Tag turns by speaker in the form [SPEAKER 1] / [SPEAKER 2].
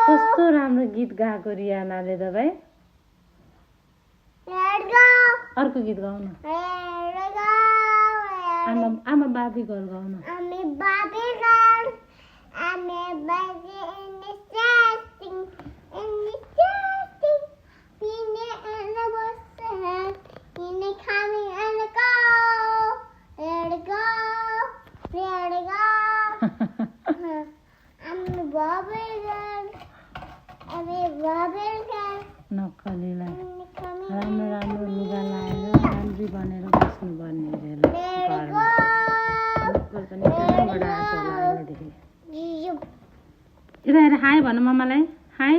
[SPEAKER 1] कस्तो राम्रो गीत गाएको रियानाले त भाइ अर्को गीत गाउन आमा बाबी घर गाउन नक्कलीलाई राम्रो राम्रो लुगा लाएर राम्री बनेर बस्नुपर्ने अरे घरमा नक्कल पनि कहाँबाट आएको होला अहिलेदेखि यता हेर हाई भन मम्मालाई हाई